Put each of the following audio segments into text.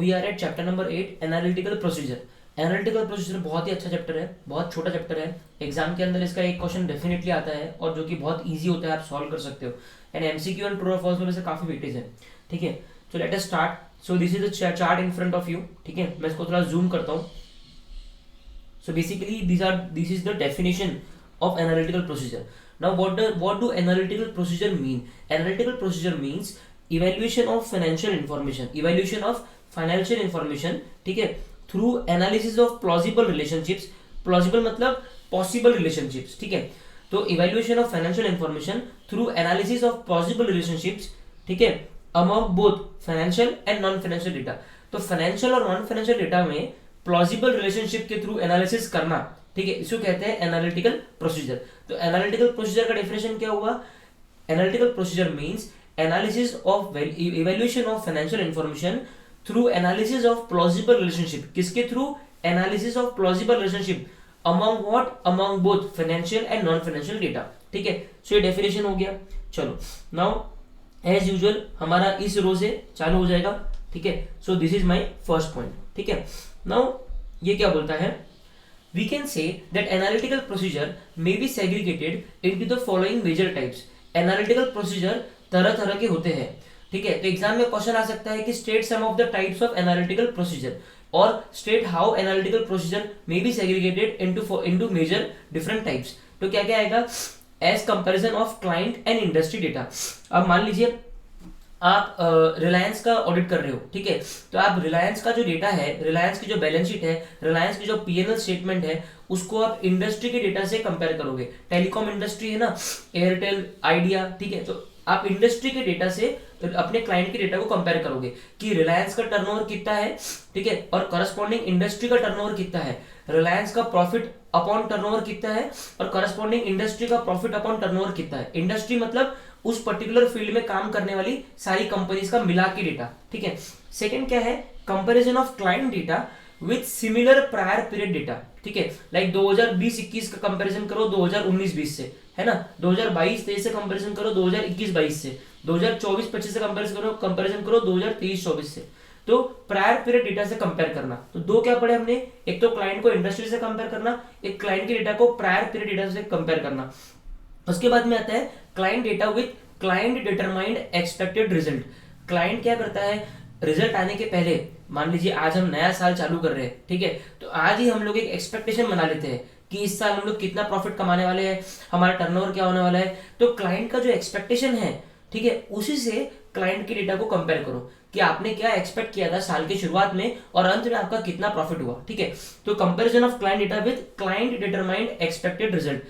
We are at chapter number 8 analytical procedure. Analytical procedure बहुत ही अच्छा चैप्टर है, बहुत छोटा चैप्टर है। एग्जाम के अंदर इसका एक क्वेश्चन डेफिनेटली आता है और जो कि बहुत ईजी होता है, आप सॉल्व कर सकते हो। एंड एमसीक्यू एंड ट्रू और फॉल्स में से काफी वेटेज है। ठीक है, so let us start. So this is the chart in front of you. ठीक है, मैं इसको थोड़ा जूम करता हूँ। So basically this is the definition of analytical procedure. Now what do analytical procedure mean? Analytical procedure means evaluation of financial information. Evaluation of financial information, ठीक है, through analysis of plausible relationships. Plausible मतलब possible relationships, ठीक है। तो evaluation of financial information through analysis of plausible relationships, ठीक है, among both financial and non financial data. तो financial और non financial data में प्लॉजिबल रिलेशनशिप के थ्रू एनालिसिस करना, ठीक है, इसको कहते हैं एनालिटिकल प्रोसीजर। तो एनालिटिकल प्रोसीजर का डेफिनेशन क्या हुआ? Analytical procedure means analysis of evaluation of financial information through analysis of plausible relationship. किसके थ्रू? Analysis of plausible relationship among what? Among both financial and non financial data. ठीक है, सो ये definition हो गया। चलो नाउ एज यूजुअल हमारा इस रो से चालू हो जाएगा। ठीक है, so this is my first point. ठीक है, नाउ ये क्या बोलता है? We can say that analytical procedure may be segregated into the following major types. Analytical procedure तरह तरह के होते हैं। ठीक है, तो एग्जाम में क्वेश्चन आ सकता है कि state some of the types of analytical procedure और state how analytical procedure may be segregated into major different types. तो क्या क्या आएगा? As comparison of client and industry data. अब मान लीजिए आप रिलायंस का ऑडिट कर रहे हो, ठीक है, तो आप रिलायंस का जो डेटा है, रिलायंस की जो बैलेंस शीट है, रिलायंस की जो पीएनएल स्टेटमेंट है, उसको आप इंडस्ट्री के डेटा से कंपेयर करोगे। टेलीकॉम इंडस्ट्री है ना, एयरटेल, आइडिया, ठीक है, तो आप इंडस्ट्री के डेटा से अपने क्लाइंट के डेटा को कंपेयर करोगे कि रिलायंस का टर्नओवर कितना है, ठीक है, और करस्पॉन्डिंग इंडस्ट्री का टर्नओवर कितना है, रिलायंस का प्रॉफिट अपॉन टर्नओवर कितना है और करस्पॉन्डिंग इंडस्ट्री का प्रॉफिट अपॉन टर्नओवर कितना है। इंडस्ट्री मतलब उस पर्टिकुलर फील्ड में काम करने वाली सारी कंपनीज का मिला के डेटा। ठीक है, सेकंड क्या है? Comparison of client data with similar prior period data. ठीक है, लाइक 2020-21 का कंपैरिजन करो 2019-20 से, है ना, 2022-23 से कंपैरिजन करो 2021-22 से, 2024-25 से कंपैरिजन करो 2023-24 से। तो प्रायर पीरियड डेटा से कंपेयर करना। तो दो क्या पढ़े हमने? एक तो क्लाइंट को इंडस्ट्री से कंपेयर करना, एक क्लाइंट के डेटा को प्रायर पीरियड डेटा से कंपेयर करना। उसके बाद में आता है client data with client determined expected result. Client क्या करता है? रिजल्ट आने के पहले, मान लीजिए आज हम नया साल चालू कर रहे हैं, ठीक है, तो आज ही हम लोग एक एक्सपेक्टेशन बना लेते हैं कि इस साल हम लोग कितना प्रॉफिट कमाने वाले हैं, हमारा टर्नओवर क्या होने वाला है। तो क्लाइंट का जो एक्सपेक्टेशन है, ठीक है, उसी से क्लाइंट के डेटा को कंपेयर करो कि आपने क्या एक्सपेक्ट किया था साल के शुरुआत में और अंत में आपका कितना प्रॉफिट हुआ। ठीक है, तो comparison of client data with client determined expected result.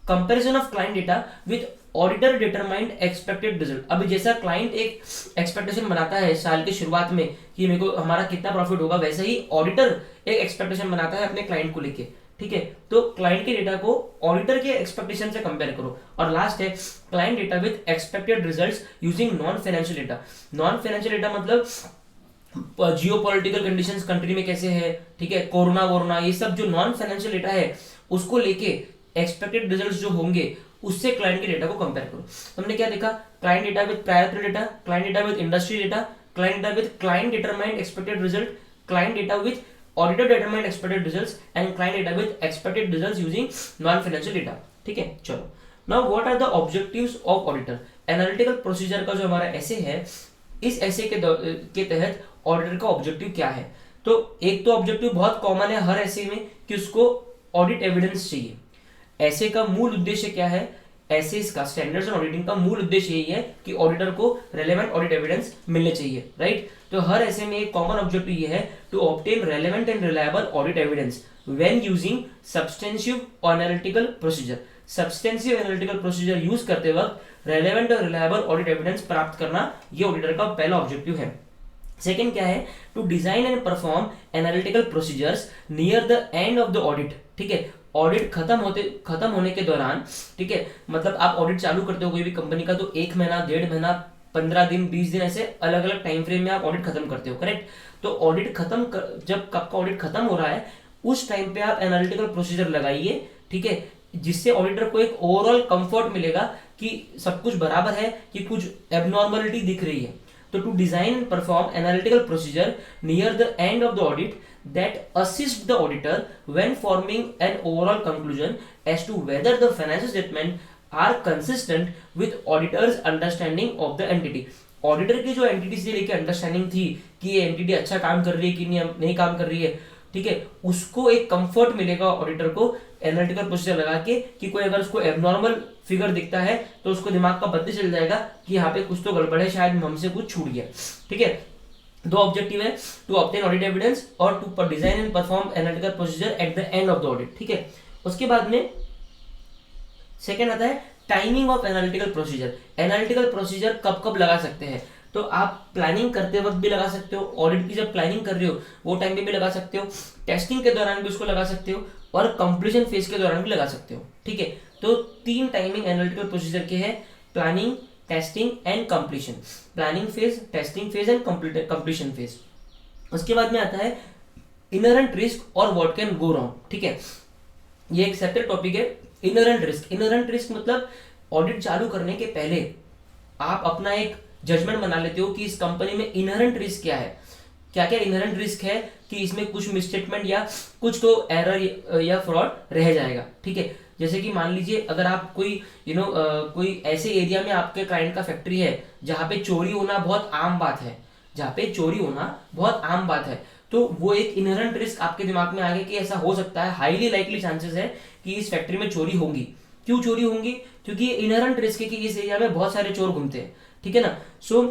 Comparison of client data with auditor determined expected result. अभी जैसा क्लाइंट एक एक्सपेक्टेशन बनाता है साल के शुरुआत में कि मेरे को हमारा कितना प्रॉफिट होगा, वैसे ही ऑडिटर एक एक्सपेक्टेशन बनाता है अपने क्लाइंट को लेके। ठीक है, तो क्लाइंट के डेटा को ऑडिटर के एक्सपेक्टेशन से कंपेयर करो। और लास्ट है client data with expected results using non financial data. Non financial data मतलब जियोपॉलिटिकल कंडीशंस कंट्री में कैसे है, ठीक है, कोरोना वोरोना, ये सब जो नॉन फाइनेंशियल डेटा है उसको लेके एक्सपेक्टेड रिजल्ट्स जो होंगे उससे क्लाइंट के डेटा को कंपेयर करो। हमने क्या देखा? Client data with prior period data, client data with industry data, client data with client determined expected result, client data with auditor determined expected results and client data with expected results using non financial data. ठीक है, चलो now what are the objectives of auditor. Analytical procedure का जो हमारा ऐसे है, इस ऐसे के तहत ऑडिटर का ऑब्जेक्टिव क्या है? तो एक तो ऑब्जेक्टिव बहुत कॉमन है हर ऐसे में कि उसको ऑडिट एविडेंस चाहिए। ऐसे का मूल उद्देश्य क्या है? ऐसे इसका स्टैंडर्ड्स एंड ऑडिटिंग का मूल उद्देश्य यही है कि ऑडिटर को रेलेवेंट ऑडिट एविडेंस मिलने चाहिए, राइट। तो हर ऐसे में एक कॉमन ऑब्जेक्टिव ये है to obtain relevant and reliable audit evidence when using substantive analytical procedure. Substantive analytical procedure use करते वक्त रेलेवेंट और रिलायबल ऑडिट एविडेंस प्राप्त करना ये ऑडिटर का पहला ऑब्जेक्टिव है। सेकेंड क्या है? To design and perform analytical procedures near the end of the audit. ठीक है, ऑडिट खत्म होने के दौरान, ठीक है, मतलब आप ऑडिट चालू करते हो कोई भी कंपनी का तो 1 महीना, 1.5 महीना, 15 दिन, 20 दिन, ऐसे अलग अलग टाइम फ्रेम में आप ऑडिट खत्म करते हो, करेक्ट। तो ऑडिट जब आपका ऑडिट खत्म हो रहा है उस टाइम पे आप एनालिटिकल प्रोसीजर लगाइए, ठीक है, जिससे ऑडिटर को एक ओवरऑल कंफर्ट मिलेगा कि सब कुछ बराबर है कि कुछ एबनॉर्मलिटी दिख रही है। तो to design and perform analytical procedure near the end of the audit that assist the auditor when forming an overall conclusion as to whether the financial statement are consistent with auditor's understanding of the entity. Auditor की जो entity से लेके understanding थी कि ये entity अच्छा काम कर रही है कि नहीं काम कर रही है, ठीक है, उसको एक कंफर्ट मिलेगा ऑडिटर को एनालिटिकल प्रोसीजर लगा के कि कोई अगर उसको एबनॉर्मल फिगर दिखता है तो उसको दिमाग का बत्ती चल जाएगा कि यहाँ पे कुछ तो गड़बड़ है, शायद हमसे कुछ छूट गया, ठीक है। दो ऑब्जेक्टिव है, टू ऑब्टेन ऑडिट एविडेंस और to design and perform analytical procedure at the end of the audit, ठीक है। उसके बाद में सेकेंड आता है timing of analytical procedure. Analytical procedure कब कब लगा सकते हैं, तो आप प्लानिंग करते वक्त भी लगा सकते हो, ऑडिट की जब प्लानिंग कर रहे हो वो टाइम पे भी लगा सकते हो, टेस्टिंग के दौरान भी उसको लगा सकते हो और कंप्लीशन फेज के दौरान भी लगा सकते हो, ठीक है। तो तीन टाइमिंग एनालिटिकल प्रोसीजर के हैं, planning, testing and completion. Planning phase, testing phase and completion phase. उसके बाद में आता है इनहेरेंट रिस्क और व्हाट कैन गो रॉन्ग, ठीक है। ये एक सेपरेट टॉपिक है। इनहेरेंट रिस्क, इनहेरेंट रिस्क मतलब ऑडिट चालू करने के पहले आप अपना एक जजमेंट बना लेते हो कि इस कंपनी में इनहेरेंट रिस्क क्या है, क्या क्या इनहेरेंट रिस्क है कि इसमें कुछ मिसस्टेटमेंट या कुछ तो एरर या फ्रॉड रह जाएगा, ठीक है। जैसे कि मान लीजिए अगर आप कोई कोई ऐसे एरिया में आपके क्लाइंट का फैक्ट्री है जहाँ पे चोरी होना बहुत आम बात है, जहाँ पे चोरी होना बहुत आम बात है, तो वो एक इनहेरेंट रिस्क आपके दिमाग में आ गया कि ऐसा हो सकता है, हाईली लाइकली चांसेस है कि इस फैक्ट्री में चोरी होंगी। क्यों चोरी होंगी? क्योंकि ये इनहेरेंट रिस्क है कि इस एरिया में बहुत सारे चोर घूमते हैं, ठीक है ना। So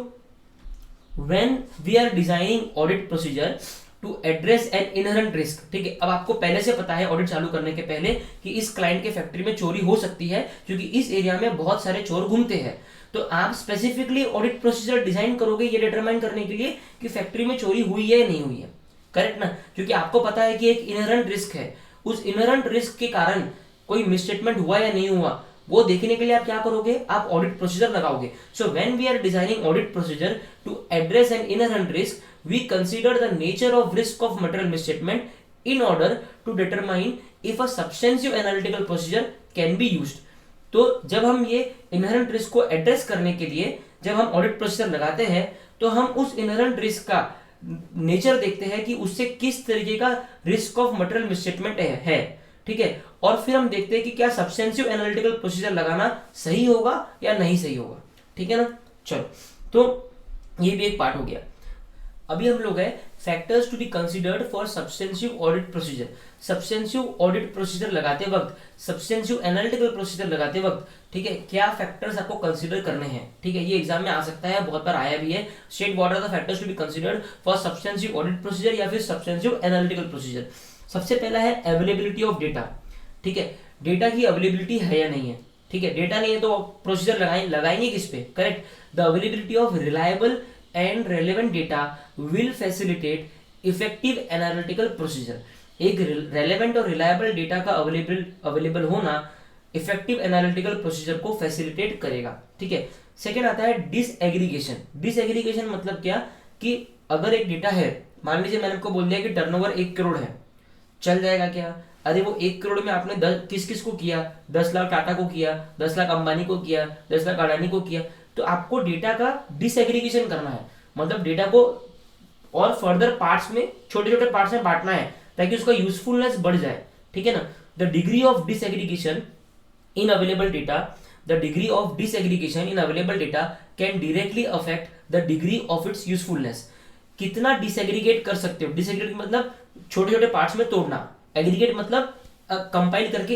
when we are designing audit procedure to address an inherent risk, ठीक है। अब आपको पहले से पता है ऑडिट चालू करने के पहले कि इस क्लाइंट के फैक्ट्री में चोरी हो सकती है क्योंकि इस एरिया में बहुत सारे चोर घूमते हैं, तो आप स्पेसिफिकली ऑडिट प्रोसीजर डिजाइन करोगे ये डिटरमाइन करने के लिए कि फैक्ट्री में चोरी हुई है या नहीं हुई है, करेक्ट ना। क्योंकि आपको पता है कि एक इनहेरेंट रिस्क है, उस इनहेरेंट रिस्क के कारण कोई मिसस्टेटमेंट हुआ या नहीं हुआ वो देखने के लिए आप क्या करोगे, आप ऑडिट प्रोसीजर लगाओगे। So when we are designing audit procedure to address an inherent risk we consider the nature of risk of material misstatement in order to determine if a substantive analytical procedure can be used। तो जब हम ये inherent risk को address करने के लिए जब हम ऑडिट प्रोसीजर लगाते हैं तो हम उस इनहेरेंट रिस्क का नेचर देखते हैं कि उससे किस तरीके का रिस्क ऑफ मटेरियल मिसस्टेटमेंट है, ठीक है। और फिर हम देखते हैं कि क्या सब्सटेंसिव एनालिटिकल प्रोसीजर लगाना सही होगा या नहीं सही होगा, ठीक है ना। चलो, तो ये भी एक पार्ट हो गया। अभी हम लोग है factors to be considered for substantive audit procedure. Substantive audit procedure लगाते वक्त, सब्सटेंसिव एनालिटिकल प्रोसीजर लगाते वक्त, ठीक है, क्या फैक्टर्स आपको कंसीडर करने हैं, ठीक है। ये एग्जाम में आ सकता है, बहुत बार आया भी है। State what are the factors to be considered for substantive audit procedure या फिर सब्सटेंसिव एनालिटिकल प्रोसीजर। सबसे पहला है अवेलेबिलिटी ऑफ डेटा, ठीक है। डेटा की अवेलेबिलिटी है या नहीं है, ठीक है। डेटा नहीं है तो प्रोसीजर लगाएंगे किस पे, correct. The availability of reliable and relevant data will facilitate effective analytical procedure। एक relevant और reliable data का available होना effective analytical procedure को facilitate करेगा, ठीक है। सेकेंड आता है disaggregation। disaggregation मतलब क्या कि अगर एक डेटा है, मान लीजिए मैंने आपको बोल दिया कि टर्नओवर 1 करोड़ है, चल जाएगा क्या? अरे वो 1 करोड़ में आपने किस किस को किया, 10 लाख टाटा को किया, 10 लाख अंबानी को किया, 10 लाख अडानी को किया, तो आपको डेटा का डिसएग्रीगेशन करना है, मतलब डेटा को और फर्दर पार्ट्स में, छोटे छोटे पार्ट्स में बांटना है ताकि उसका यूजफुलनेस बढ़ जाए, ठीक है ना। The degree of disaggregation in available data, the degree of disaggregation in available data can directly affect the degree of its usefulness. कितना डिसएग्रीगेट कर सकते हो, डिसएग्रीगेट मतलब छोटे छोटे पार्ट्स में तोड़ना, एग्रीगेट मतलब कंपाइल करके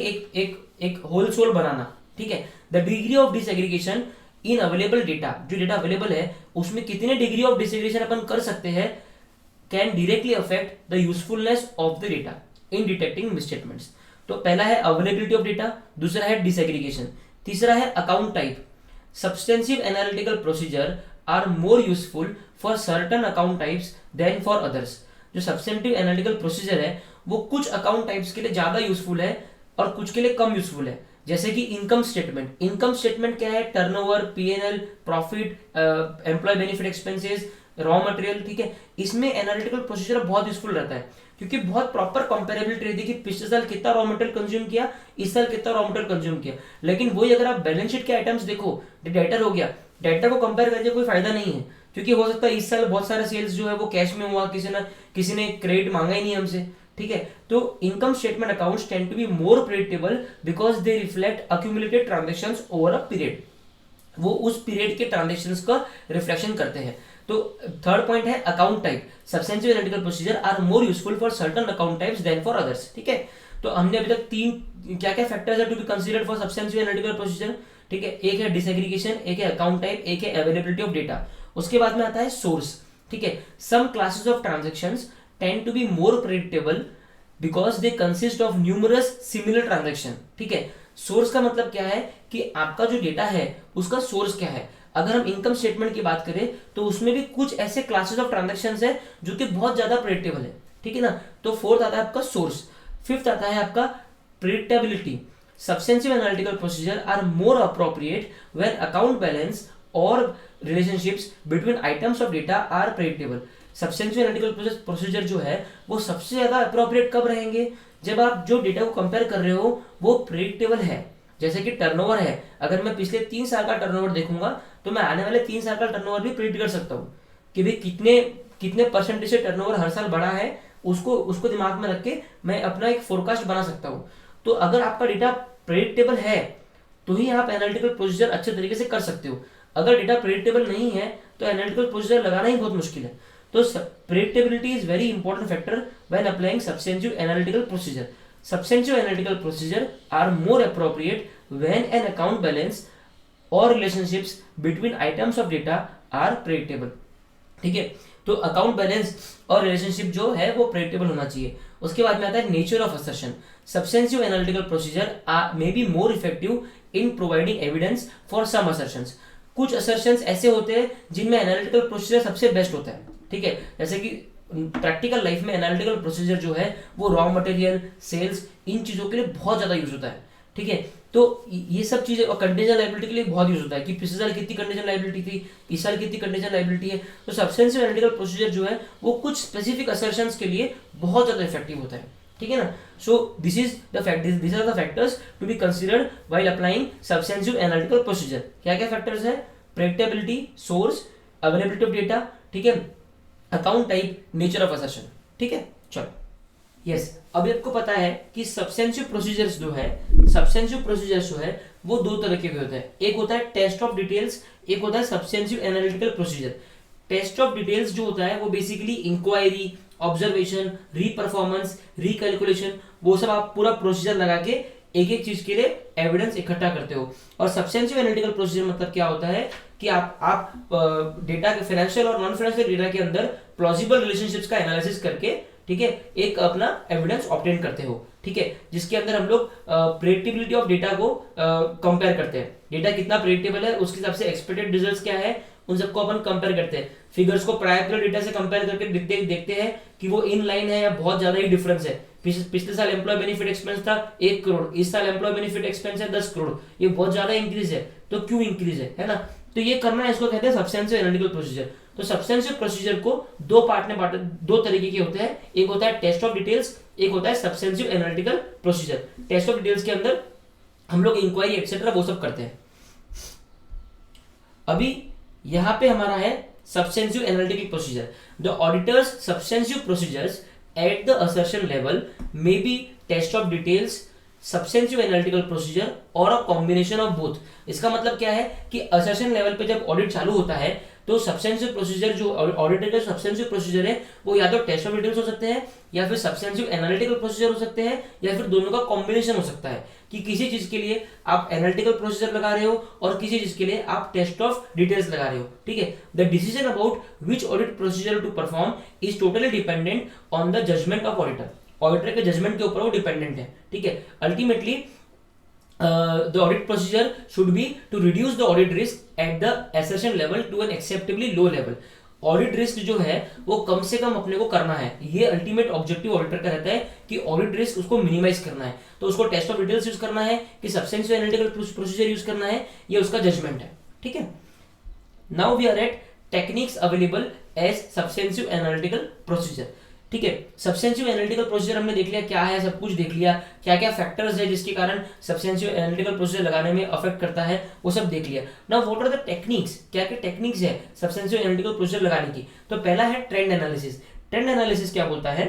एक होल सोल बनाना, ठीक है। The degree of disaggregation in available data, जो डेटा अवेलेबल है उसमें कितने डिग्री ऑफ डिसएग्रीगेशन अपन कर सकते हैं, can directly affect the usefulness of the data in detecting misstatements. तो पहला है अवेलेबिलिटी ऑफ डेटा, दूसरा है डिसएग्रीगेशन, तीसरा है account type. Substantive analytical procedure are more useful for certain account types than for others. जो सब्सटेंटिव एनालिटिकल प्रोसीजर है वो कुछ अकाउंट टाइप्स के लिए ज्यादा यूजफुल है और कुछ के लिए कम यूजफुल है। जैसे कि इनकम स्टेटमेंट। इनकम स्टेटमेंट क्या है? Turnover, PNL, profit, employ benefit expenses, raw material, ठीक है। इसमें एनालिटिकल प्रोसीजर बहुत यूजफुल रहता है क्योंकि बहुत प्रॉपर कंपेरेबिलिटी रहती है कि पिछले साल कितना रॉ मटेरियल कंज्यूम किया, इस साल कितना रॉ मटेरियल कंज्यूम किया। लेकिन वही अगर आप बैलेंस शीट के आइटम्स देखो, डेटर हो गया, डेटा को कंपेयर करके कोई फायदा नहीं है क्योंकि हो सकता है इस साल बहुत सारा सेल्स जो है वो कैश में हुआ, किसी ने क्रेडिट मांगा ही नहीं हमसे, ठीक है। तो income statement accounts tend to be more predictable because they reflect accumulated transactions over a period, वो उस पीरियड के ट्रांजेक्शंस का रिफ्लेक्शन करते हैं। तो थर्ड पॉइंट है account type, substantial analytical procedure are more useful for certain account types than for others, ठीक है। तो हमने अभी तक तीन क्या क्या फैक्टर्स है to be considered for substantial analytical procedure, ठीक है। एक है डिसएग्रीगेशन, एक है अकाउंट टाइप, एक है अवेलेबिलिटी ऑफ डेटा। उसके बाद में आता है सोर्स, ठीक है। Some classes of transactions tend to be more predictable because they consist of numerous similar transaction, ठीक है। सोर्स का मतलब क्या है कि आपका जो डेटा है उसका सोर्स क्या है। अगर हम इनकम स्टेटमेंट की बात करें तो उसमें भी कुछ ऐसे क्लासेस ऑफ ट्रांजेक्शंस है जो कि बहुत ज्यादा प्रेडिक्टेबल है, ठीक है ना। तो फोर्थ आता है आपका सोर्स। फिफ्थ आता है आपका predictability. Substantial analytical procedure are more appropriate when account balance और relationships between items of data are predictable. Substantial analytical procedure जो है वो सबसे ज्यादा अप्रोप्रिएट कब रहेंगे, जब आप जो डेटा को कंपेयर कर रहे हो वो प्रेडिक्टेबल है। जैसे कि टर्नओवर है, अगर मैं पिछले 3 साल का टर्नओवर देखूंगा तो मैं आने वाले 3 साल का टर्नओवर भी प्रेडिक्ट कर सकता हूँ कि भाई कितने कितने परसेंटेज से टर्नओवर हर साल बढ़ा है, उसको उसको दिमाग में रख के मैं अपना एक फोरकास्ट बना सकता हूँ। तो अगर आपका डेटा प्रेडिक्टेबल है तो ही आप एनालिटिकल प्रोसीजर अच्छे तरीके से कर सकते हो। अगर डेटा प्रेडिक्टेबल नहीं है तो एनालिटिकल प्रोसीजर लगाना ही बहुत मुश्किल है। तो predictability is very important factor when applying substantial analytical procedure. Substantive analytical procedure are more appropriate when an account balance or relationships between items of data are predictable, ठीक है। तो अकाउंट बैलेंस और relationship जो है वो predictable होना चाहिए। उसके बाद में आता है nature of assertion. Substantial analytical procedure may be more effective in providing evidence for some assertions. कुछ असर्शंस ऐसे होते हैं जिनमें एनालिटिकल प्रोसीजर सबसे बेस्ट होता है, ठीक है। जैसे कि प्रैक्टिकल लाइफ में एनालिटिकल प्रोसीजर जो है वो रॉ मटेरियल, सेल्स, इन चीजों के लिए बहुत ज्यादा यूज होता है, ठीक है। तो ये सब चीजें, और कंटीजेंट लायबिलिटी के लिए बहुत यूज होता है कि पिछले साल कितनी कंटीजेंट लायबिलिटी थी, इस साल कितनी कंटीजेंट लायबिलिटी है। तो सब्सटेंशियल एनालिटिकल प्रोसीजर जो है वो कुछ स्पेसिफिक असर्शंस के लिए बहुत ज्यादा इफेक्टिव होता है, ठीक है ना। So this is the fact, this are the factors to be considered while applying substantial analytical procedure. क्या क्या फैक्टर्स है? Predictability, source, availability of data, ठीक है, account type, nature of assertion, ठीक है। चलो यस, अभी आपको पता है कि सब्सटेंशियल प्रोसीजर्स जो है, सब्सटेंशियल प्रोसीजर्स जो है वो दो तरह के होते हैं। एक होता है टेस्ट ऑफ डिटेल्स, एक होता है substantial analytical procedure. Test of details जो होता है वो basically inquiry, observation, reperformance, recalculation, वो सब आप पूरा प्रोसीजर लगा के एक एक चीज के लिए एविडेंस इकट्ठा करते हो। और सब्सटेंशियल एनालिटिकल प्रोसीजर मतलब क्या होता है कि आप डेटा के फाइनेंशियल और नॉन फाइनेंशियल डेटा के अंदर प्लॉजिबल रिलेशनशिप्स का एनालिसिस करके, ठीक है, एक अपना एविडेंस ऑब्टेन करते हो, ठीक है, जिसके अंदर हम लोग प्रेडिक्टेबिलिटी ऑफ डेटा को कंपेयर करते हैं। डेटा कितना प्रेडिक्टेबल है उसके हिसाब से एक्सपेक्टेड रिजल्ट्स क्या है उन सबको अपन कंपेयर करते हैं। फिगर्स को प्रायर पीरियड डेटा से कंपेयर करके देखते हैं कि वो इन लाइन है या बहुत ज्यादा ही डिफरेंस है। पिछले साल एम्प्लॉय बेनिफिट एक्सपेंस था 1 करोड़, इस साल एम्प्लॉय बेनिफिट एक्सपेंस है 10 करोड़, ये बहुत ज्यादा इंक्रीज है, तो क्यों इंक्रीज है ना। तो ये करना है, इसको कहते हैं सब्सटेंशियल एनालिटिकल प्रोसीजर। तो सब्सटेंशियल प्रोसीजर को दो पार्ट में बांटे, दो तरीके के होते हैं, एक होता है टेस्ट ऑफ डिटेल्स, एक होता है substantial analytical procedure. Test of details के अंदर हम लोग इंक्वायरी एक्सेट्रा वो सब करते हैं। अभी यहां पे हमारा है substantial analytical procedure. The auditors substantial procedures at the assertion level may be test of details, substantial analytical procedure और अ कॉम्बिनेशन ऑफ बोथ। इसका मतलब क्या है कि असर्शन लेवल पे जब ऑडिट चालू होता है तो सब्सटेंशियल प्रोसीजर जो ऑडिटर का सब्सटेंशियल प्रोसीजर है वो या तो टेस्ट ऑफ डिटेल्स हो सकते हैं या फिर सब्सटेंशियल एनालिटिकल प्रोसीजर हो सकते हैं या फिर दोनों का कॉम्बिनेशन हो सकता है कि किसी चीज के लिए आप एनालिटिकल प्रोसीजर लगा रहे हो और किसी चीज के लिए आप टेस्ट ऑफ डिटेल्स लगा रहे हो, ठीक है। The decision about which audit procedure to perform is totally dependent on the judgement of auditor. Auditor के जजमेंट के ऊपर वो डिपेंडेंट है, ठीक है। Ultimately the audit procedure should be to reduce the audit risk at the assertion level to an acceptably low level. Audit risk जो है वो कम से कम अपने को करना है, ये अल्टीमेट ऑब्जेक्टिव ऑडिटर का रहता है कि ऑडिट रिस्क उसको मिनिमाइज करना है। तो उसको टेस्ट ऑफ डिटेल्स यूज करना है कि सब्सटेंशियल एनालिटिकल प्रोसीजर यूज करना है, ये उसका जजमेंट है, ठीक है। Now we are at techniques available as substantial analytical procedure, ठीक है। सब्सटेंशियल एनालिटिकल प्रोसीजर हमने देख लिया क्या है, सब कुछ देख लिया, क्या क्या फैक्टर्स है जिसके कारण सब्सटेंशियल एनालिटिकल प्रोसीजर लगाने में अफेक्ट करता है, वो सब देख लिया। Now what are the techniques, क्या क्या टेक्निक्स है सब्सटेंशियल एनालिटिकल प्रोसीजर लगाने की। तो पहला है ट्रेंड एनालिसिस। ट्रेंड एनालिसिस क्या बोलता है,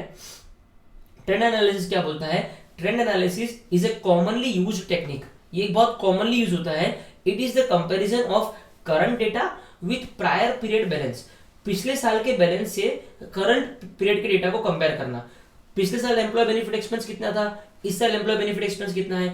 ट्रेंड एनालिसिस क्या बोलता है, trend analysis is a commonly used technique, ये बहुत कॉमनली यूज होता है। It is the comparison of current data with prior period balance, पिछले साल के बैलेंस से करंट पीरियड के डेटा को कंपेयर करना। पिछले साल एम्प्लॉय बेनिफिट एक्सपेंस कितना था, इस साल एम्प्लॉय बेनिफिट एक्सपेंस कितना है,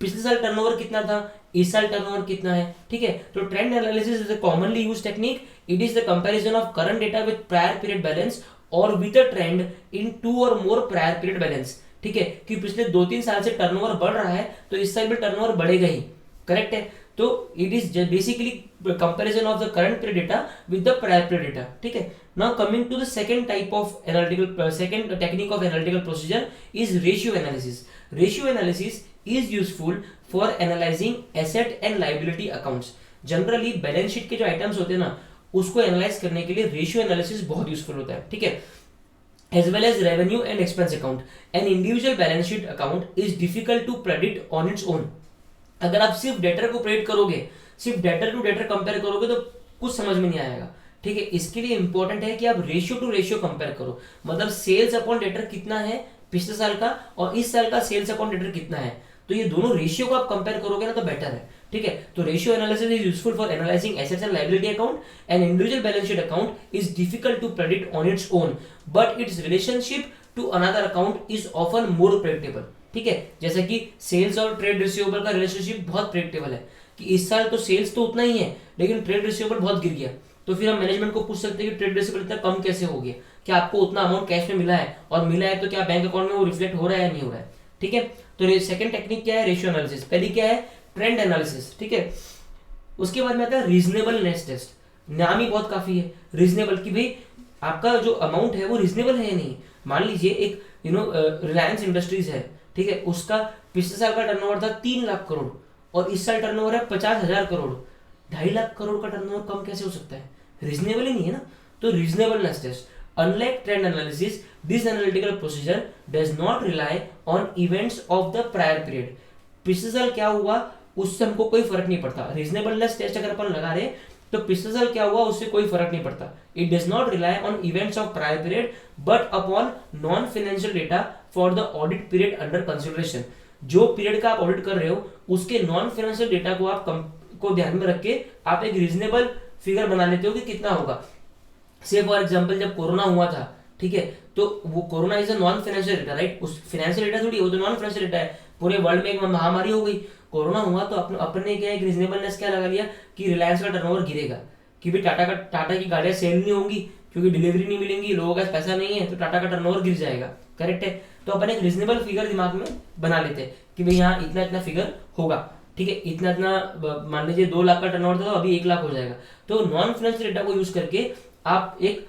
पिछले साल टर्नओवर कितना था, इस साल टर्नओवर कितना है, ठीक है। तो trend analysis is a commonly used technique. It is the comparison of current data with prior period balance और विद अ ट्रेंड इन 2 और मोर प्रायर पीरियड बैलेंस, ठीक है। कि पिछले 2-3 साल से टर्नओवर बढ़ रहा है तो इस साल भी टर्नओवर बढ़ेगा ही, करेक्ट है। तो it is basically comparison of the current period data with the prior period data, ठीक है। Now coming to the second type of analytical, second technique of analytical procedure is ratio analysis. Ratio analysis is useful for analysing asset and liability accounts. Generally balance sheet के जो items होते हैं ना, उसको analyse करने के लिए ratio analysis बहुत यूजफुल होता है, ठीक है। As well as revenue and expense account, an individual balance sheet account is difficult to predict on its own. अगर आप सिर्फ डेटर को प्रेडिक्ट करोगे, सिर्फ डेटर टू डेटर कंपेयर करोगे तो कुछ समझ में नहीं आएगा, ठीक है। इसके लिए इंपॉर्टेंट है कि आप रेशियो टू रेशियो कंपेयर करो, मतलब सेल्स अपॉन डेटर कितना है पिछले साल का और इस साल का सेल्स अपॉन डेटर कितना है, तो ये दोनों रेशियो को आप कंपेयर करोगे ना तो बेटर है, ठीक है। तो ratio analysis is useful for analysing assets and liability account. An individual balance sheet account is difficult to predict on its own, but its relationship to another account is often more predictable, ठीक है। जैसे कि sales और trade receivable का relationship बहुत predictable है कि इस साल तो सेल्स तो उतना ही है लेकिन ट्रेड रिसीवेबल बहुत गिर गया, तो फिर हम मैनेजमेंट को पूछ सकते हैं कि ट्रेड रिसीवेबल इतना कम कैसे हो गया, क्या आपको उतना अमाउंट कैश में मिला है, और मिला है तो क्या बैंक अकाउंट में वो रिफ्लेक्ट हो रहा है या नहीं हो रहा है, ठीक है। तो सेकंड टेक्निक क्या है, रेशियो एनालिसिस। पहली क्या है, ट्रेंड एनालिसिस, ठीक है। उसके बाद में आता है रीजनेबलनेस टेस्ट। नाम ही बहुत काफी है रीजनेबल, कि भाई आपका जो अमाउंट है वो रीजनेबल है या नहीं। मान लीजिए एक रिलायंस इंडस्ट्रीज है, ठीक है, उसका पिछले साल का टर्नओवर था 3 लाख करोड़ और इस साल टर्नओवर है 50,000 करोड़, 2.5 लाख करोड़ का टर्नओवर कम कैसे हो सकता है, रीजनेबल ही नहीं है ना। तो reasonableness test. Unlike trend analysis, this analytical procedure does not rely on events of the prior period. पिछले साल क्या हुआ उससे हमको कोई फर्क नहीं पड़ता। रीजनेबलनेस टेस्ट अगर अपन लगा रहे तो पिछले साल क्या हुआ उससे कोई फर्क नहीं पड़ता। It does not rely on events of prior period but upon non financial data for the audit period under consideration. जो पीरियड का आप ऑडिट कर रहे हो उसके नॉन फाइनेंशियल डेटा को आप को ध्यान में रख के आप एक रीजनेबल फिगर बना लेते हो कि कितना होगा। से फॉर एग्जांपल जब कोरोना हुआ था, ठीक है, तो वो corona is a non financial data, right. उस फाइनेंशियल डेटा थोड़ी, वो तो नॉन फाइनेंशियल डेटा है। पूरे वर्ल्ड में एक महामारी हो गई, कोरोना हुआ, तो अपने क्या एक रीजनेबलनेस क्या लगा लिया कि रिलायंस का टर्नओवर गिरेगा, कि भाई टाटा की गाड़ियां सेल नहीं होंगी क्योंकि डिलीवरी नहीं मिलेंगी, लोगों का पैसा नहीं है, तो टाटा का टर्नओवर गिर जाएगा, करेक्ट है। तो अपन एक रीजनेबल फिगर दिमाग में बना लेते हैं कि भाई यहाँ इतना इतना फिगर होगा, ठीक है, इतना इतना, मान लीजिए 2 लाख का टर्नओवर था तो अभी 1 लाख हो जाएगा। तो नॉन फाइनेंशियल डेटा को यूज करके आप एक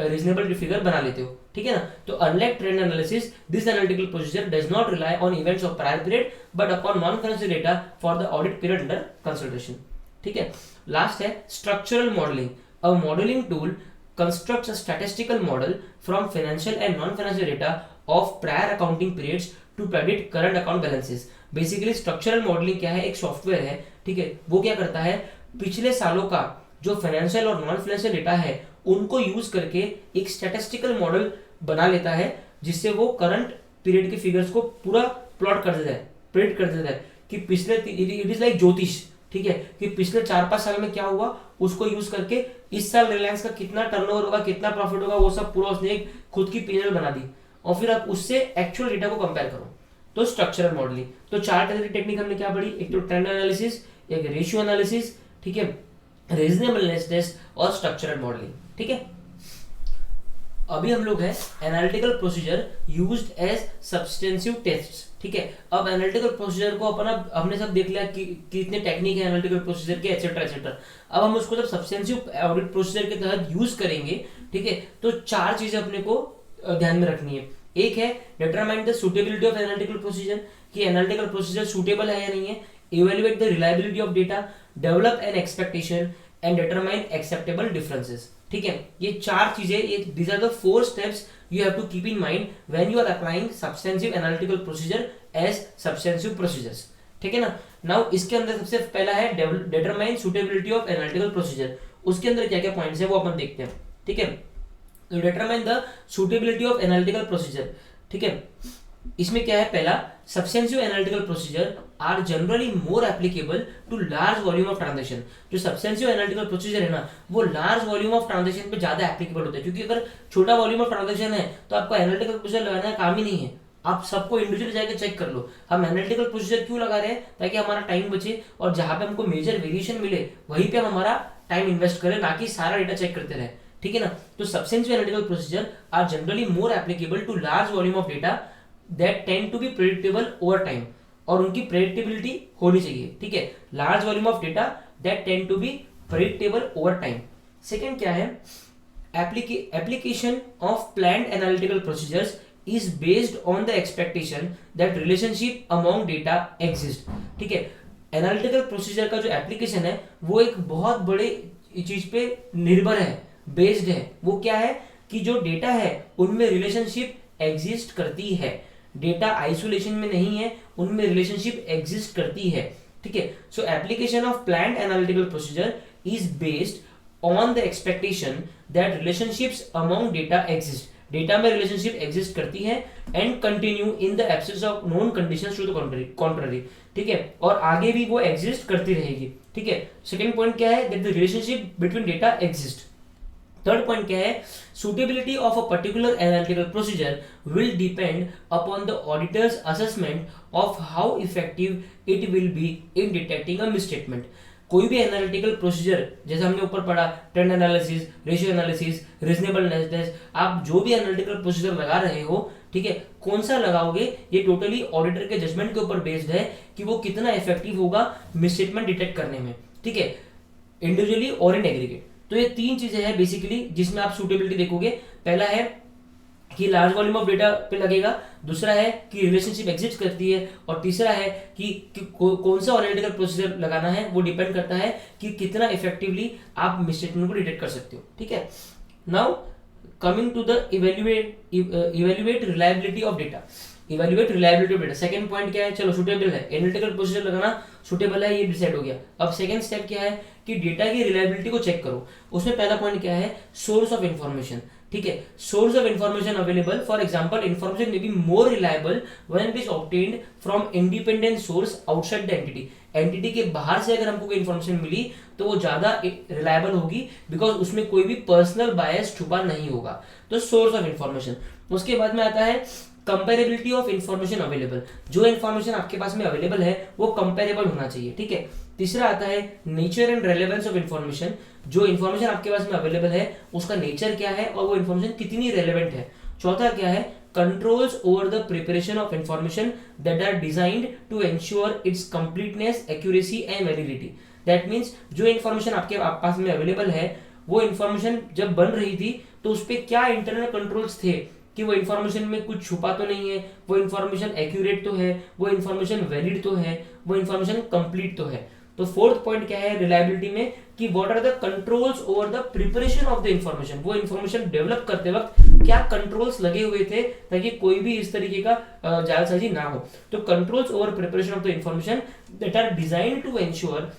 रीजनेबल फिगर बना लेते हो, ठीक है ना। तो unlike trend analysis, this analytical procedure does not rely on events of prior period but upon non financial data for the audit period under consideration, ठीक है। लास्ट है structural modelling. A modelling tool constructs a statistical model from financial and non-financial data of prior accounting periods to predict current account balances. Basically structural modelling क्या है, एक software है, ठीक है। वो क्या करता है, पिछले सालों का जो फाइनेंशियल और नॉन फाइनेंशियल डेटा है उनको यूज करके एक स्टैटिस्टिकल मॉडल बना लेता है जिससे वो करंट पीरियड के फिगर्स को पूरा प्लॉट कर देता है, प्रिडिक्ट कर देता है कि पिछले, इट इज लाइक ज्योतिष, ठीक है, कि पिछले 4-5 साल में क्या हुआ उसको यूज करके इस साल रिलायंस का कितना टर्नओवर होगा, कितना प्रॉफिट होगा, वो सब पूरा उसने एक खुद की पीएनएल बना दी और फिर आप उससे एक्चुअल डेटा को कंपेयर करो। तो स्ट्रक्चरल मॉडलिंग। तो 4 तरह की टेक्निक हमने क्या पढ़ी, एक तो ट्रेंड एनालिसिस, एक रेशियो एनालिसिस, ठीक है, रीजनेबलनेस टेस्ट और स्ट्रक्चरल मॉडलिंग, ठीक है। अभी हम लोग हैं analytical procedure used as substantive tests, ठीक है। अब एनालिटिकल प्रोसीजर को हमने सब देख लिया कि कितने टेक्निक है एनालिटिकल प्रोसीजर के, एटसेट्रा एटसेट्रा। अब हम उसको जब सब्सटेंसिव ऑडिट प्रोसीजर के तहत यूज करेंगे, ठीक है, तो 4 चीजें अपने को ध्यान में रखनी है। एक है determine the suitability of analytical procedure, कि एनालिटिकल प्रोसीजर सुटेबल है या नहीं है। Evaluate the reliability of data, develop an expectation and determine acceptable differences, ठीक है, ये 4 चीजें, ये these are the 4 steps you have to keep in mind when you are applying substantive analytical procedure as substantive procedures. ठीक है ना। Now इसके अंदर सबसे पहला है determine suitability of analytical procedure. उसके अंदर क्या क्या पॉइंट्स है वो अपन देखते हैं। ठीक है, तो determine the suitability of analytical procedure. ठीक है, इसमें क्या है, पहला, substantive analytical procedure are generally more applicable to large volume of transaction. जो सब्सटेंसिव एनालिटिकल प्रोसीजर है ना, वो लार्ज वॉल्यूम ऑफ ट्रांजेक्शन पे ज्यादा एप्लीकेबल होता है, क्योंकि अगर छोटा वॉल्यूम ऑफ ट्रांजेक्शन है तो आपको एनालिटिकल प्रोसीजर लगाना का काम ही नहीं है, आप सबको इंडिविजुअली जाकर चेक कर लो। हम एनालिटिकल प्रोसीजर क्यों लगा रहे हैं, ताकि हमारा टाइम बचे और जहां पे हमको मेजर वेरिएशन मिले वहीं पे हम हमारा टाइम इन्वेस्ट करें, ना कि सारा डेटा चेक करते रहे। ठीक है ना। तो substantive analytical procedure are generally more applicable to large volume of data that tend to be predictable over time, और उनकी प्रेडिक्टेबिलिटी होनी चाहिए। ठीक है, large volume of data that tend to be predictable over time. Second क्या है, application of planned analytical procedures is based on the expectation that relationship among data exist। ठीक है, एनालिटिकल प्रोसीजर का जो एप्लीकेशन है वो एक बहुत बड़े चीज पे निर्भर है, बेस्ड है। वो क्या है कि जो डेटा है उनमें रिलेशनशिप एग्जिस्ट करती है, डेटा आइसोलेशन में नहीं है, उनमें रिलेशनशिप एग्जिस्ट करती है। ठीक है, so application of planned analytical procedure is based on the expectation that relationships among data exist, data में रिलेशनशिप एग्जिस्ट करती है and continue in the absence of known conditions to the contrary. ठीक है, और आगे भी वो एग्जिस्ट करती रहेगी। ठीक है, सेकंड पॉइंट क्या है, that the relationship between data exist. Third point क्या है, suitability of a particular analytical procedure will depend upon the auditors assessment of how effective it will be in detecting a misstatement. कोई भी analytical procedure, जैसे हमने ऊपर पढ़ा, trend analysis, ratio analysis, reasonableness, आप जो भी एनालिटिकल प्रोसीजर लगा रहे हो, ठीक है, कौन सा लगाओगे ये टोटली ऑडिटर के जजमेंट के ऊपर बेस्ड है कि वो कितना इफेक्टिव होगा मिसस्टेटमेंट डिटेक्ट करने में। ठीक है, इंडिविजुअली और इन एग्रीगेट। तो ये 3 चीजें हैं बेसिकली जिसमें आप सूटेबिलिटी देखोगे। पहला है कि लार्ज वॉल्यूम ऑफ डेटा पे लगेगा, दूसरा है कि रिलेशनशिप एग्जिस्ट करती है, और तीसरा है कि कौन सा एनालिटिकल प्रोसीजर लगाना है वो डिपेंड करता है कि कितना इफेक्टिवली आप मिसस्टेटमेंट को डिटेक्ट कर सकते हो। ठीक है, now coming to the evaluate reliability of data. Evaluate reliability of data, second point क्या है, चलो सुटेबल है, एनालिटिकल प्रोसीजर लगाना सुटेबल है, ये डिसाइड हो गया। अब सेकंड स्टेप क्या है कि डेटा की रिलायबिलिटी को चेक करो। उसमें पहला पॉइंट क्या है, सोर्स ऑफ इंफॉर्मेशन। ठीक है, source of information available, for example information may be more reliable when it is obtained from independent source outside the entity. Entity के बाहर से अगर हमको कोई इंफॉर्मेशन मिली तो वो ज्यादा रिलायबल होगी, बिकॉज उसमें कोई भी पर्सनल बायस छुपा नहीं होगा। तो सोर्स ऑफ इंफॉर्मेशन। उसके बाद में आता है कंपेरेबिलिटी ऑफ इंफॉर्मेशन अवेलेबल। जो इंफॉर्मेशन आपके पास में अवेलेबल है वो कंपेरेबल होना चाहिए। ठीक है, तीसरा आता है nature and relevance of information. जो इंफॉर्मेशन आपके पास में अवेलेबल है उसका नेचर क्या है और वो इंफॉर्मेशन कितनी रेलेवेंट है। चौथा क्या है, controls over the preparation of information that are designed to ensure its completeness, accuracy and validity. That means जो इंफॉर्मेशन आपके पास में अवेलेबल है वो इंफॉर्मेशन जब बन रही थी तो उस पर क्या इंटरनल कंट्रोल्स थे कि वो इन्फॉर्मेशन में कुछ छुपा तो नहीं है, वो इन्फॉर्मेशन एक्यूरेट तो है, वो इन्फॉर्मेशन वैलिड तो है, वो इन्फॉर्मेशन कंप्लीट तो है। तो फोर्थ पॉइंट क्या है रिलायबिलिटी में कि what are the controls over the preparation of the information. वो इंफॉर्मेशन डेवलप करते वक्त क्या कंट्रोल्स लगे हुए थे ताकि कोई भी इस तरीके का जालसाजी ना हो। तो controls over preparation of the information that are designed to ensure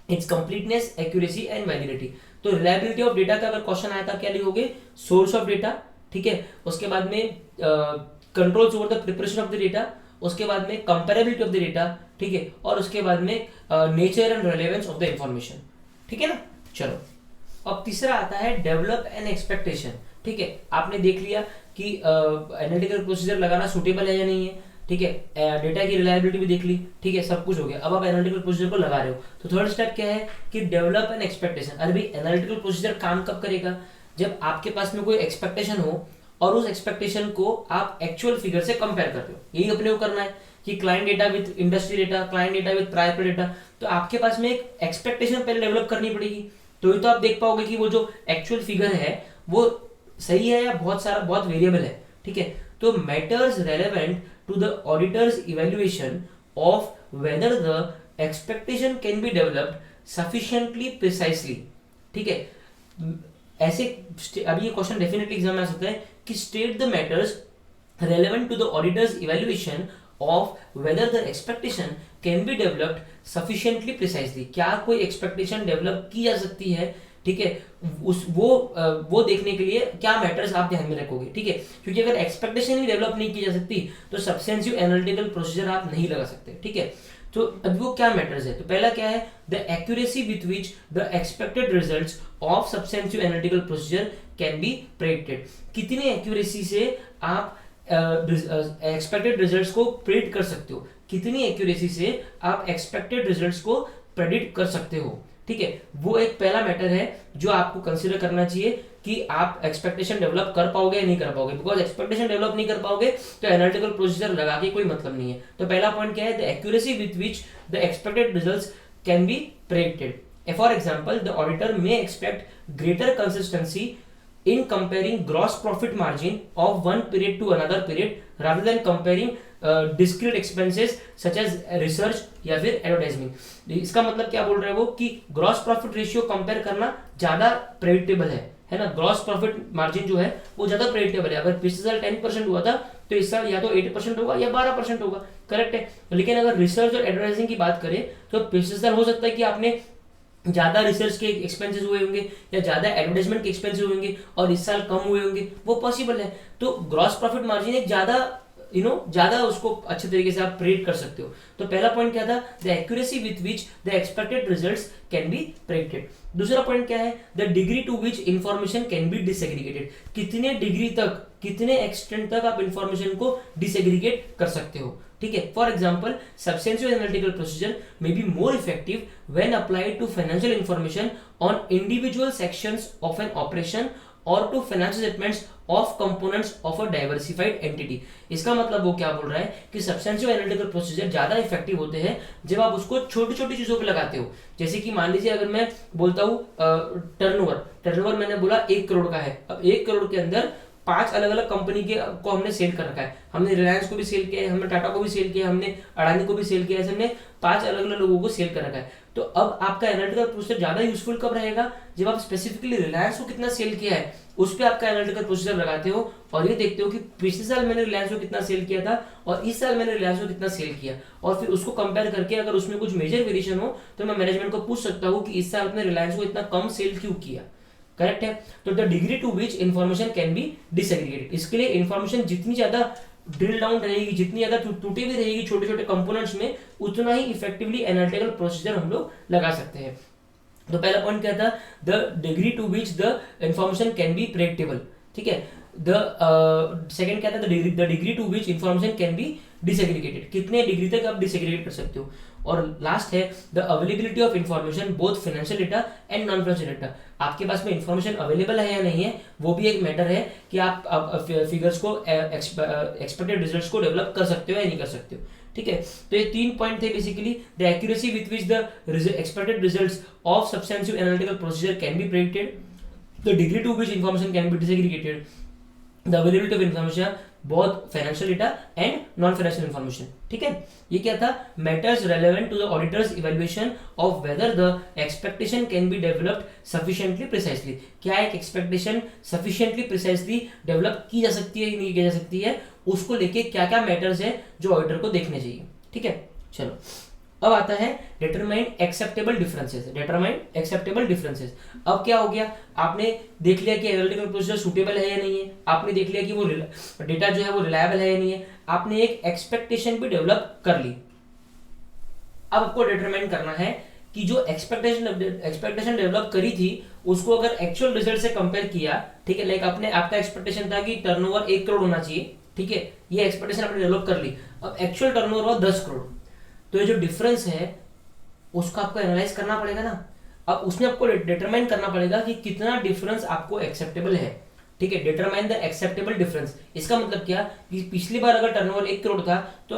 its completeness, accuracy and validity. तो रिलायबिलिटी ऑफ डेटा का अगर क्वेश्चन आया था क्या लिखोगे, सोर्स ऑफ डेटा। ठीक है, उसके बाद में controls over the preparation of the data, उसके बाद में कंपेरेबिलिटी ऑफ द डेटा। ठीक है, और उसके बाद में nature and relevance of the information. ठीक है ना। चलो अब तीसरा आता है डेवलप एन एक्सपेक्टेशन। ठीक है, आपने देख लिया कि एनालिटिकल प्रोसीजर लगाना सुटेबल है या नहीं है। ठीक है, डेटा की रिलायबिलिटी भी देख ली। ठीक है, सब कुछ हो गया। अब आप एनालिटिकल प्रोसीजर को लगा रहे हो तो थर्ड स्टेप क्या है कि डेवलप एन एक्सपेक्टेशन। अरे भाई एनालिटिकल प्रोसीजर काम कब करेगा, जब आपके पास में कोई एक्सपेक्टेशन हो और उस एक्सपेक्टेशन को आप एक्चुअल फिगर से कंपेयर करते हो। यही अपने को करना है कि client data with industry data, client data with prior data. तो आपके पास में एक एक्सपेक्टेशन पहले डेवलप करनी पड़ेगी, तो ये तो आप देख पाओगे कि वो जो एक्चुअल फिगर है वो सही है या बहुत वेरिएबल है। ठीक है, तो matters relevant to the auditor's evaluation of whether the expectation can be developed sufficiently precisely. ठीक है, ऐसे अभी ये क्वेश्चन डेफिनेटली एग्जाम में आ सकता है कि state the matters relevant to the auditor's evaluation of whether the expectation can be developed sufficiently precisely। क्या कोई एक्सपेक्टेशन डेवलप की जा सकती है, ठीक है, उस वो देखने के लिए क्या मैटर्स आप ध्यान में रखोगे, ठीक है, क्योंकि अगर एक्सपेक्टेशन ही डेवलप नहीं की जा सकती तो सब्सटेंसिव एनालिटिकल प्रोसीजर आप नहीं लगा सकते, ठीक है। तो अब वो क्या मैटर्स है, तो पहला क्या है, the accuracy with which the expected results of substantive analytical procedure can be predicted. कितनी एक्यूरेसी से आप एक्सपेक्टेड रिजल्ट्स को प्रेडिक्ट कर सकते हो, कितनी एक्यूरेसी से आप एक्सपेक्टेड रिजल्ट्स को प्रेडिक्ट कर सकते हो, ठीक है, वो एक पहला मैटर है जो आपको कंसीडर करना चाहिए कि आप एक्सपेक्टेशन डेवलप कर पाओगे या नहीं कर पाओगे। बिकॉज एक्सपेक्टेशन डेवलप नहीं कर पाओगे तो एनालिटिकल प्रोसीजर लगा के कोई मतलब नहीं है। तो पहला पॉइंट क्या है, the accuracy with which the expected results can be predicted. For example, the auditor may expect greater consistency in comparing gross profit margin of one period to another period rather than comparing discrete expenses such as research या फिर advertising। इसका मतलब क्या बोल रहे हैं वो कि ग्रॉस प्रॉफिट रेशियो कंपेयर करना ज्यादा प्रेडिक्टेबल है ना। ग्रॉस प्रॉफिट मार्जिन जो है वो ज्यादा प्रेडिक्टेबल है। अगर पिछले साल 10% हुआ था तो इस साल या तो 8% होगा या 12% होगा, करेक्ट है। लेकिन अगर रिसर्च और एडवर्टाइजिंग की बात करें तो पिछले साल हो सकता है कि आपने ज्यादा रिसर्च के एक्सपेंसेस हुए होंगे या ज्यादा एडवर्टाइजमेंट के एक्सपेंसेस हुए होंगे और इस साल कम हुए होंगे, वो पॉसिबल है। तो ग्रॉस प्रॉफिट मार्जिन एक ज्यादा ज्यादा उसको अच्छे तरीके से आप प्रेडिक्ट कर सकते हो। तो पहला पॉइंट क्या था, the accuracy with which the expected results can be predicted. दूसरा पॉइंट क्या है, the degree to which information can be disaggregated. कितने डिग्री तक, कितने एक्सटेंट तक आप इंफॉर्मेशन को डिसएग्रीगेट कर सकते हो, ठीक है। For example, substantial analytical procedure may be more effective when applied to financial information on individual sections of an operation और to financial statements of components of a diversified entity. इसका मतलब वो क्या बोल रहा है कि सब्सटेंशियल एनालिटिकल प्रोसीजर ज्यादा इफेक्टिव होते हैं जब आप उसको छोटी छोटी चीजों पे लगाते हो। जैसे कि मान लीजिए अगर मैं बोलता हूँ टर्नओवर मैंने बोला 1 करोड़ का है। अब 1 करोड़ के अंदर 5 अलग अलग कंपनी के को हमने सेल कर रखा है। हमने रिलायंस को भी सेल किया है, हमने टाटा को भी सेल किया है, हमने अडानी को भी सेल किया है, ऐसे हमने 5 अलग अलग लोगों को सेल कर रखा है। तो अब आपका एनालिटिकल प्रोसीजर ज्यादा यूजफुल कब रहेगा, जब आप स्पेसिफिकली रिलायंस को कितना सेल किया है उस पर आपका एनालिटिकल प्रोसीजर लगाते हो और ये देखते हो कि पिछले साल मैंने रिलायंस को कितना सेल किया था और इस साल मैंने रिलायंस को कितना सेल किया, और फिर उसको कंपेयर करके अगर उसमें कुछ मेजर वेरिएशन हो तो मैं मैनेजमेंट को पूछ सकता हूँ कि इस साल आपने रिलायंस को इतना कम सेल क्यों किया, करेक्ट है। तो the degree to which information can be disaggregated, इसके लिए इंफॉर्मेशन जितनी ज्यादा ड्रिल डाउन रहेगी, जितनी ज्यादा टूटी हुई रहेगी छोटे छोटे कंपोनेंट्स में, उतना ही इफेक्टिवली एनालिटिकल प्रोसीजर हम लोग लगा सकते हैं। तो पहला पॉइंट क्या था, the degree to which the information can be predictable, ठीक है। द सेकंड क्या था, the degree to which information can be disaggregated, कितने डिग्री तक आप डिसएग्रीगेट कर सकते हो। और लास्ट है the availability of information both financial data and non financial data. आपके पास में इंफॉर्मेशन अवेलेबल है या नहीं है, वो भी एक मैटर है कि आप फिगर्स को एक्सपेक्टेड रिजल्ट्स को डेवलप कर सकते हो या नहीं कर सकते हो, ठीक है। तो ये 3 पॉइंट थे basically, the accuracy with which the expected results of substantial analytical procedure can be predicted, the degree to which information can be disaggregated, the availability of information both financial data and non financial information, ठीक है। ये क्या था, matters relevant to the auditor's evaluation of whether the expectation can be developed sufficiently precisely. क्या एक expectation sufficiently precisely develop की जा सकती है या नहीं की जा सकती है, उसको लेके क्या क्या मैटर्स है जो ऑडिटर को देखने चाहिए, ठीक है। चलो अब आता है determine acceptable differences. Determine acceptable differences, अब क्या हो गया, आपने देख लिया कि एनालिटिकल प्रोसीजर सूटेबल है या नहीं है, आपने देख लिया कि वो डेटा जो है वो रिलायबल है या नहीं है, आपने एक एक्सपेक्टेशन भी डेवलप कर ली। अब आपको डिटरमाइन करना है कि जो एक्सपेक्टेशन डेवलप करी थी उसको अगर एक्चुअल रिजल्ट से कंपेयर किया, ठीक है, लाइक आपका एक्सपेक्टेशन था कि टर्नओवर 1 करोड़ होना चाहिए, ठीक है, ये एक्सपेक्टेशन आपने डेवलप कर ली। अब एक्चुअल टर्नओवर हुआ 10 करोड़, तो ये जो डिफरेंस है उसको आपको एनालाइज करना पड़ेगा ना। अब उसमें आपको डिटरमाइन करना पड़ेगा कि कितना डिफरेंस आपको एक्सेप्टेबल है, ठीक है। डिटरमाइन द एक्सेप्टेबल डिफरेंस, इसका मतलब क्या कि पिछली बार अगर टर्नओवर 1 करोड़ था तो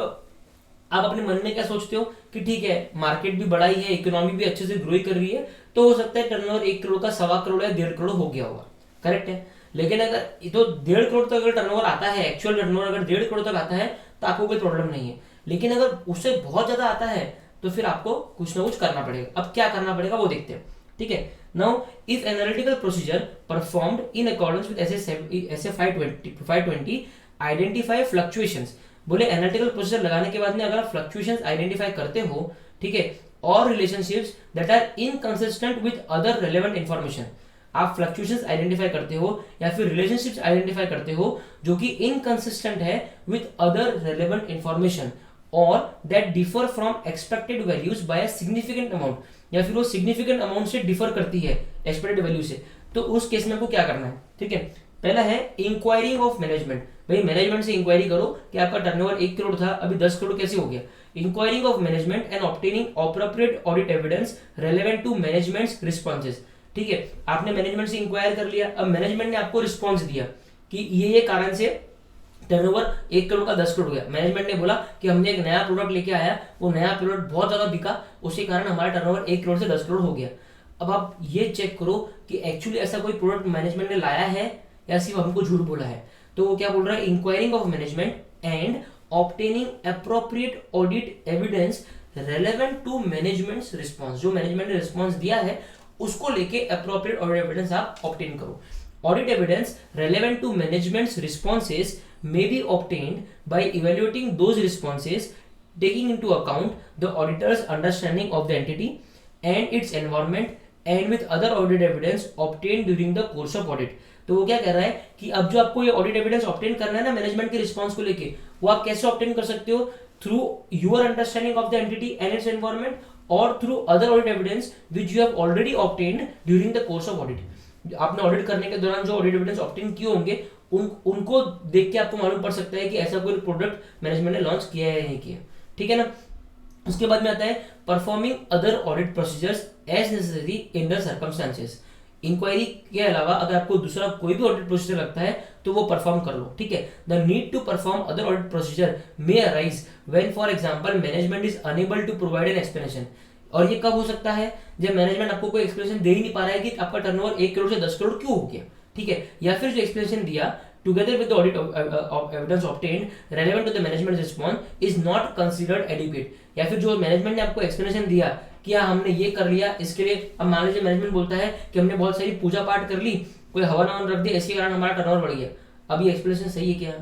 आप अपने मन में क्या सोचते हो कि ठीक है मार्केट भी बड़ा ही है, इकोनॉमी भी अच्छे से ग्रो कर रही है, तो हो सकता है टर्नओवर 1 करोड़ का 1.25 करोड़ या 1.5 करोड़ हो गया होगा, करेक्ट है। लेकिन अगर तो 1.5 करोड़ तक अगर टर्नओवर आता है, एक्चुअल टर्नओवर अगर 1.5 करोड़ तक आता है तो आपको कोई प्रॉब्लम नहीं है। लेकिन अगर उससे बहुत ज्यादा आता है तो फिर आपको कुछ ना कुछ करना पड़ेगा। अब क्या करना पड़ेगा वो देखते हैं, ठीक है। Now if analytical procedure performed in accordance with SA 520 identify fluctuations, बोले एनालिटिकल प्रोसीजर लगाने के बाद में अगर आप फ्लक्चुएशंस आइडेंटिफाई करते हो, ठीक है, और relationships that are inconsistent with other relevant information, आप फ्लक्चुएशंस आइडेंटिफाई करते हो या फिर रिलेशनशिप्स आइडेंटिफाई करते हो जो कि इनकंसिस्टेंट है विद अदर रेलेवेंट इंफॉर्मेशन और that differ from expected values by a significant amount, या फिर वो सिग्निफिकेंट अमाउंट से डिफर करती है एक्सपेक्टेड वैल्यू से, तो उस केस में आपको क्या करना है, ठीक है। पहला है इंक्वायरिंग ऑफ मैनेजमेंट, भाई मैनेजमेंट से इंक्वायरी करो कि आपका टर्नओवर 1 करोड़ था, अभी 10 करोड़ कैसे हो गया। Inquiring of management and obtaining appropriate audit evidence relevant to management's responses, ठीक है, आपने मैनेजमेंट से इंक्वायर कर लिया, अब मैनेजमेंट ने आपको रिस्पॉन्स दिया कि ये कारण से टर्नओवर 1 करोड़ का 10 करोड़ हो गया। मैनेजमेंट ने बोला कि हमने एक नया प्रोडक्ट लेके आया, वो नया प्रोडक्ट बहुत ज्यादा बिका, उसके कारण हमारा टर्नओवर 1 करोड़ से 10 करोड़ हो गया। अब आप ये चेक करो कि एक्चुअली ऐसा कोई प्रोडक्ट मैनेजमेंट ने लाया है या सिर्फ हमको झूठ बोला है। तो वो क्या बोल रहा है, inquiring of management and obtaining appropriate audit evidence relevant to management's response, जो मैनेजमेंट ने रिस्पॉन्स दिया है उसको लेके अप्रोप्रिएट ऑडिट एविडेंस आप ऑब्टेन करो। Audit evidence relevant to management's responses may be obtained by evaluating those responses, taking into account the auditor's understanding of the entity and its environment and with other audit evidence obtained during the course of audit। तो वो क्या कह रहा है कि अब जो आपको ये ऑडिट एविडेंस ऑब्टेन करना है ना मैनेजमेंट के रिस्पॉन्स को लेके, वो आप कैसे ऑब्टेन कर सकते हो, through your understanding of the entity and its environment और through other audit evidence which you have already obtained during the course of audit. आपने ऑडिट करने के दौरान जो ऑडिट एविडेंस ऑब्टेन किए होंगे उनको देख के आपको मालूम पड़ सकता है कि ऐसा कोई प्रोडक्ट मैनेजमेंट ने लॉन्च किया है या नहीं किया, ठीक है ना। उसके बाद में आता है performing other audit procedures as necessary in the circumstances. Inquiry के अलावा अगर आपको दूसरा कोई भी ऑडिट प्रोसीजर लगता है तो वो परफॉर्म कर लो, ठीक है। The need to perform other audit procedure may arise when for example management is unable to provide an explanation. और ये कब हो सकता है, जब मैनेजमेंट आपको कोई एक्सप्लेनेशन दे ही नहीं पा रहा है कि आपका टर्नओवर 1 करोड़ से 10 करोड़ क्यों हो गया, ठीक है, या फिर जो एक्सप्लेनेशन दिया together with the audit evidence obtained relevant to the management response is not considered adequate, या फिर जो मैनेजमेंट ने आपको एक्सप्लेनेशन दिया कि हाँ हमने ये कर लिया, इसके लिए अब मान लीजिए मैनेजमेंट बोलता है कि हमने बहुत सारी पूजा पाठ कर ली, कोई हवन अवन रख दिया, इसके कारण हमारा टर्नओवर बढ़ गया। अब ये एक्सप्लेनेशन सही है क्या,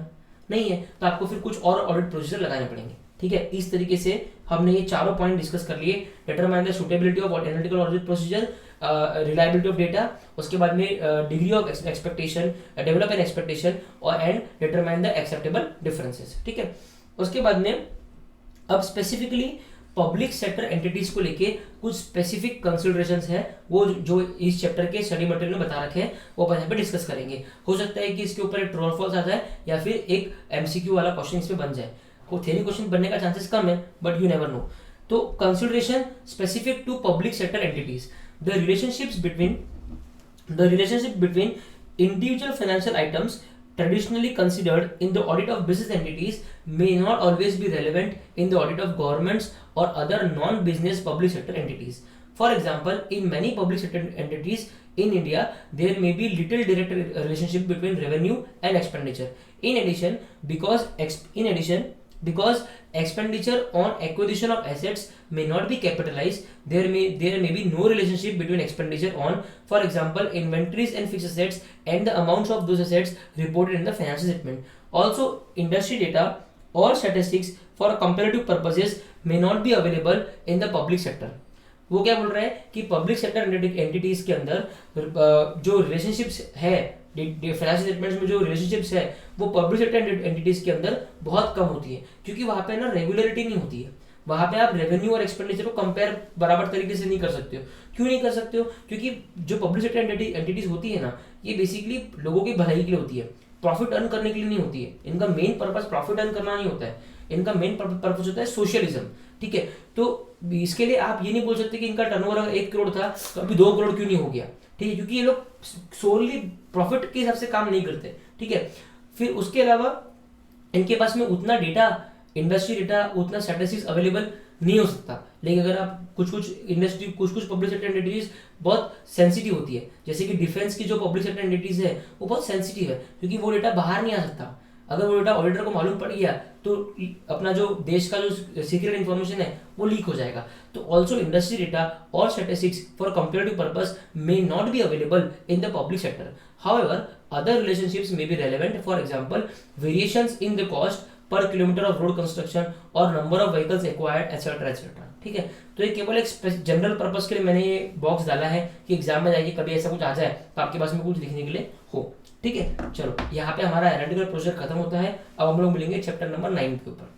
नहीं है, तो आपको फिर कुछ और ऑडिट प्रोसीजर लगाने पड़ेंगे, ठीक है। इस तरीके से हमने ये चारों पॉइंट डिस्कस कर लिए, determine the suitability of analytical audit procedure, reliability of data, उसके बाद में degree of expectation, develop an expectation और and determine the acceptable differences, ठीक है। उसके बाद में अब स्पेसिफिकली पब्लिक सेक्टर एंटिटीज को लेके कुछ स्पेसिफिक कंसिडरेशंस हैं, वो जो इस चैप्टर के स्टडी मटेरियल में बता रखे हैं वो अपन यहाँ पे डिस्कस करेंगे। हो सकता है कि इसके ऊपर एक ट्रू और फॉल्स आ जाए या फिर एक एमसीक्यू वाला क्वेश्चन इस पे बन जाए, को थ्योरी क्वेश्चन बनने का चांसेस कम है बट यू नेवर नो। तो consideration specific to public sector entities, the relationship between individual financial items traditionally considered in the audit of business entities may not always be relevant in the audit of governments or other non-business public sector entities. For example, in many public sector entities in India, there may be little direct relationship between revenue and expenditure. In addition, because expenditure on acquisition of assets may not be capitalized, there may be no relationship between expenditure on, for example, inventories and fixed assets and the amounts of those assets reported in the financial statement. Also, industry data or statistics for comparative purposes may not be available in the public sector. वो क्या बोल रहा है कि public sector entities के अंदर जो relationships है फाइनेंशियल स्टेटमेंट्स में, जो रिलेशनशिप्स है वो पब्लिक सेक्टर एंटिटीज के अंदर बहुत कम होती है, क्योंकि वहां पे ना रेगुलरिटी नहीं होती है। वहां पे आप रेवेन्यू और एक्सपेंडिचर को कंपेयर बराबर तरीके से नहीं कर सकते हो। क्यों नहीं कर सकते हो, क्योंकि जो पब्लिक सेक्टर एंटिटीज होती है ना, ये बेसिकली लोगों की भलाई के लिए होती है, प्रॉफिट अर्न करने के लिए नहीं होती है। इनका मेन पर्पस प्रॉफिट अर्न करना नहीं होता है, इनका मेन पर्पस होता है सोशलिज्म, ठीक है। तो इसके लिए आप ये नहीं बोल सकते कि इनका टर्नओवर अगर 1 करोड़ था तो अभी 2 करोड़ क्यों नहीं हो गया, ठीक है, क्योंकि ये लोग सोनली प्रॉफिट के हिसाब से काम नहीं करते, ठीक है। फिर उसके अलावा इनके पास में उतना डेटा, इंडस्ट्री डेटा, उतना स्टैटिस्टिक्स अवेलेबल नहीं हो सकता। लेकिन अगर आप कुछ पब्लिक सेक्टर एंटिटीज बहुत सेंसिटिव होती है, जैसे कि डिफेंस की जो पब्लिक सेक्टर एंटिटीज है वो बहुत सेंसिटिव है, क्योंकि वो डेटा बाहर नहीं आ सकता। अगर वो डेटा ऑडिटर को मालूम पड़ गया तो अपना जो देश का जो सीक्रेट इन्फॉर्मेशन है वो लीक हो जाएगा। तो ऑल्सो इंडस्ट्री डेटा और statistics for comparative purpose may not be available in the public sector, however other relationships may be relevant, for example variations in the cost per kilometer of road construction और number of vehicles acquired etcetera etcetera. ठीक है, तो ये केवल एक general purpose के लिए मैंने ये बॉक्स डाला है कि एग्जाम में जाइए कभी ऐसा कुछ आ जाए तो आपके पास में कुछ लिखने के लिए हो। ठीक है, चलो यहाँ पे हमारा एनालिटिकल प्रोसीजर खत्म होता है। अब हम लोग मिलेंगे चैप्टर नंबर 9 के ऊपर।